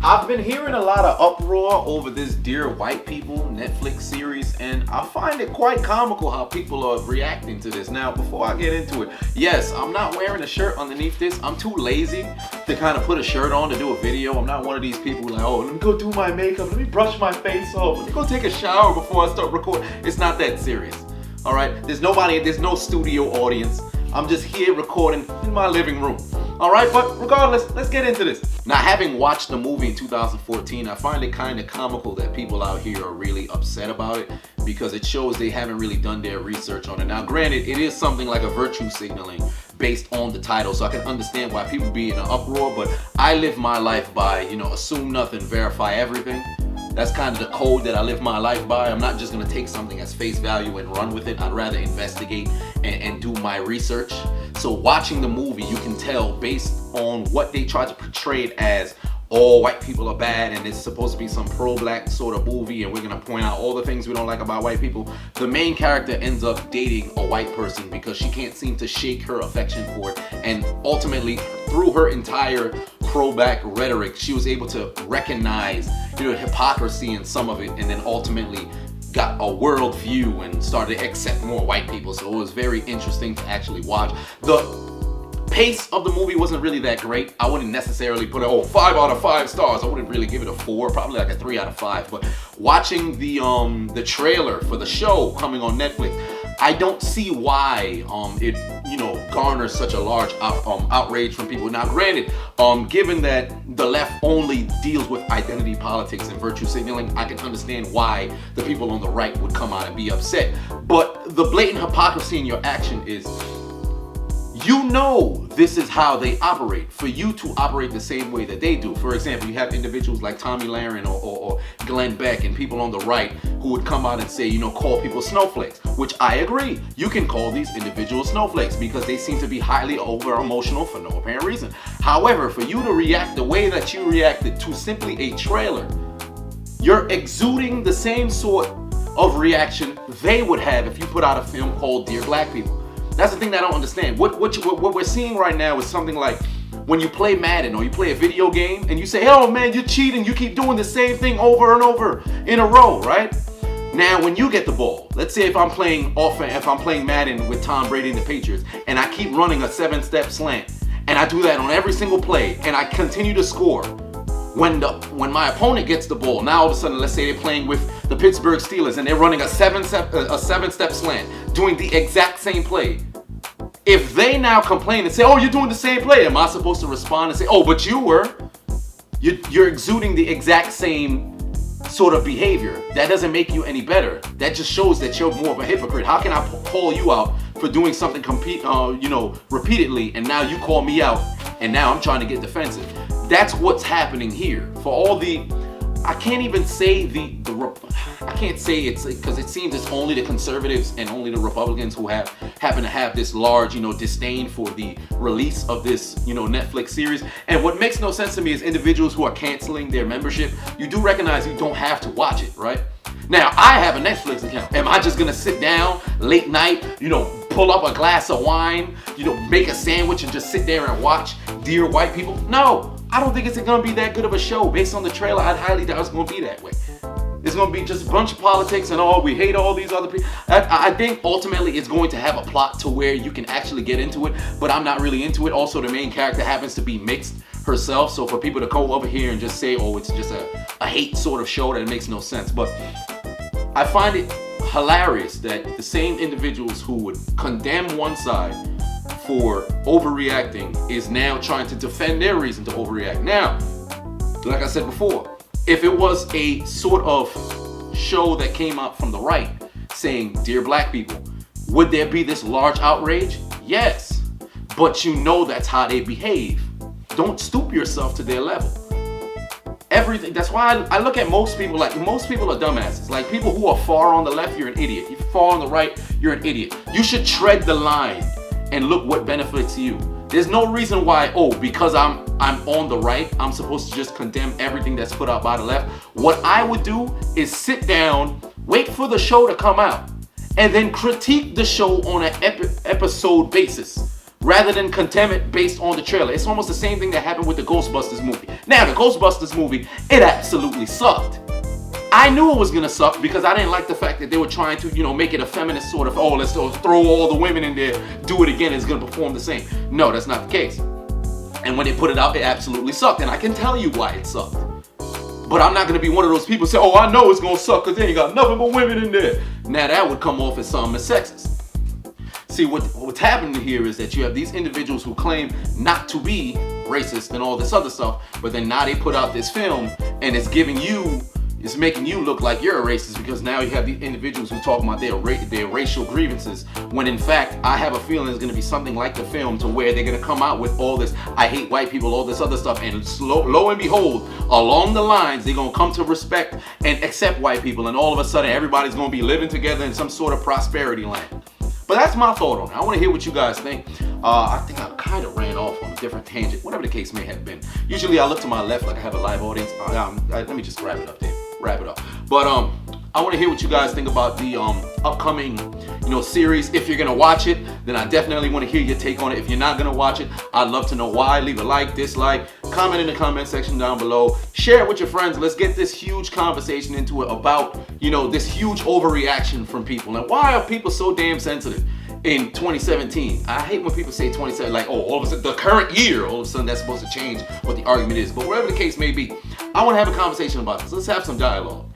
I've been hearing a lot of uproar over this Dear White People Netflix series, and I find it quite comical how people are reacting to this. Now, before I get into it, yes, I'm not wearing a shirt underneath this. I'm too lazy to kind of put a shirt on to do a video. I'm not one of these people like, oh, let me go do my makeup, let me brush my face off, let me go take a shower before I start recording. It's not that serious, all right? There's no studio audience. I'm just here recording in my living room. All right, but regardless, let's get into this. Now, having watched the movie in 2014, I find it kind of comical that people out here are really upset about it because it shows they haven't really done their research on it. Now, granted, it is something like a virtue signaling based on the title, so I can understand why people be in an uproar, but I live my life by, assume nothing, verify everything. That's kind of the code that I live my life by. I'm not just gonna take something as face value and run with it. I'd rather investigate and do my research. So watching the movie, you can tell based on what they try to portray it as, all white people are bad and it's supposed to be some pro-black sort of movie and we're gonna point out all the things we don't like about white people. The main character ends up dating a white person because she can't seem to shake her affection for it, and ultimately through her entire pro-black rhetoric, she was able to recognize hypocrisy in some of it, and then ultimately got a world view and started to accept more white people. So it was very interesting to actually watch. The pace of the movie wasn't really that great. I wouldn't necessarily put it 5 out of 5 stars. I wouldn't really give it a 4, probably like a 3 out of 5. But watching the trailer for the show coming on Netflix, I don't see why it garners such a large outrage from people. Now, granted, given that the left only deals with identity politics and virtue signaling, I can understand why the people on the right would come out and be upset. But the blatant hypocrisy in your action is, this is how they operate. For you to operate the same way that they do. For example, you have individuals like Tommy Lahren or Glenn Beck and people on the right who would come out and say, call people snowflakes, which I agree. You can call these individuals snowflakes because they seem to be highly over emotional for no apparent reason. However, for you to react the way that you reacted to simply a trailer, you're exuding the same sort of reaction they would have if you put out a film called Dear Black People. That's the thing that I don't understand. What we're seeing right now is something like when you play Madden or you play a video game and you say, oh man, you're cheating, you keep doing the same thing over and over in a row, right? Now, when you get the ball, let's say if I'm playing Madden with Tom Brady and the Patriots, and I keep running a 7-step slant, and I do that on every single play, and I continue to score. When my opponent gets the ball, now all of a sudden, let's say they're playing with the Pittsburgh Steelers and they're running a 7-step slant, doing the exact same play. If they now complain and say, oh, you're doing the same play, am I supposed to respond and say, oh, but you're exuding the exact same sort of behavior? That doesn't make you any better. That just shows that you're more of a hypocrite. How can I call you out for doing something repeatedly, and now you call me out and now I'm trying to get defensive? That's what's happening here. For all I can't even say I can't say it's because it seems it's only the conservatives and only the Republicans who happen to have this large, disdain for the release of this, Netflix series. And what makes no sense to me is individuals who are canceling their membership. You do recognize you don't have to watch it, right? Now, I have a Netflix account. Am I just gonna sit down late night, pull up a glass of wine, make a sandwich and just sit there and watch Dear White People? No, I don't think it's gonna be that good of a show. Based on the trailer, I highly doubt it's gonna be that way. It's gonna be just a bunch of politics and we hate all these other people. I think ultimately it's going to have a plot to where you can actually get into it, but I'm not really into it. Also, the main character happens to be mixed herself, so for people to go over here and just say, oh, it's just a hate sort of show, that makes no sense. But I find it hilarious that the same individuals who would condemn one side for overreacting is now trying to defend their reason to overreact. Now, like I said before, if it was a sort of show that came out from the right saying, Dear Black People, would there be this large outrage? Yes, but that's how they behave. Don't stoop yourself to their level. Everything. That's why I look at most people like most people are dumbasses. Like people who are far on the left, you're an idiot. If you're far on the right, you're an idiot. You should tread the line and look what benefits you. There's no reason why, because I'm on the right, I'm supposed to just condemn everything that's put out by the left. What I would do is sit down, wait for the show to come out, and then critique the show on an episode basis. rather than condemn it based on the trailer. It's almost the same thing that happened with the Ghostbusters movie. Now, the Ghostbusters movie, it absolutely sucked. I knew it was gonna suck because I didn't like the fact that they were trying to, make it a feminist sort of, oh, let's throw all the women in there, do it again, it's gonna perform the same. No, that's not the case. And when they put it out, it absolutely sucked, and I can tell you why it sucked. But I'm not gonna be one of those people who say, oh, I know it's gonna suck because they ain't got nothing but women in there. Now that would come off as something as sexist. See, what's happening here is that you have these individuals who claim not to be racist and all this other stuff, but then now they put out this film and it's making you look like you're a racist because now you have these individuals who talk about their racial grievances, when in fact I have a feeling it's going to be something like the film, to where they're going to come out with all this I hate white people, all this other stuff, and lo and behold, along the lines they're going to come to respect and accept white people, and all of a sudden everybody's going to be living together in some sort of prosperity land. But that's my thought on it. I want to hear what you guys think. I think I kind of ran off on a different tangent, whatever the case may have been. Usually I look to my left like I have a live audience. Let me just wrap it up there. Wrap it up. But I want to hear what you guys think about the upcoming series. If you're gonna watch it, then I definitely want to hear your take on it. If you're not gonna watch it, I'd love to know why. Leave a like, dislike, comment in the comment section down below. Share it with your friends. Let's get this huge conversation into it about this huge overreaction from people. And why are people so damn sensitive in 2017? I hate when people say 2017, like, oh, all of a sudden the current year, all of a sudden that's supposed to change what the argument is. But whatever the case may be, I want to have a conversation about this. Let's have some dialogue.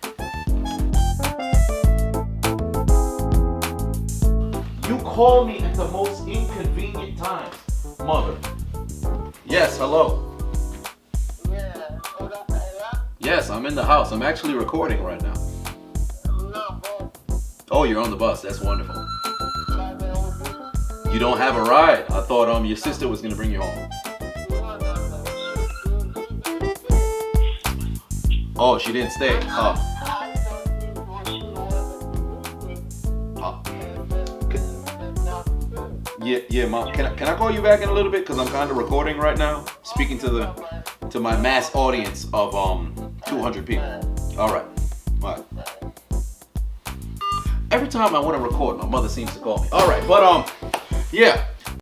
You call me at the most inconvenient times, mother. Yes, hello. Yes, I'm in the house. I'm actually recording right now. Oh, you're on the bus. That's wonderful. You don't have a ride? I thought your sister was gonna bring you home. Oh, she didn't stay. Yeah, Mom. Can I call you back in a little bit? Cause I'm kind of recording right now, speaking to my mass audience of 200 people. All right. Every time I want to record, my mother seems to call me. All right, but yeah.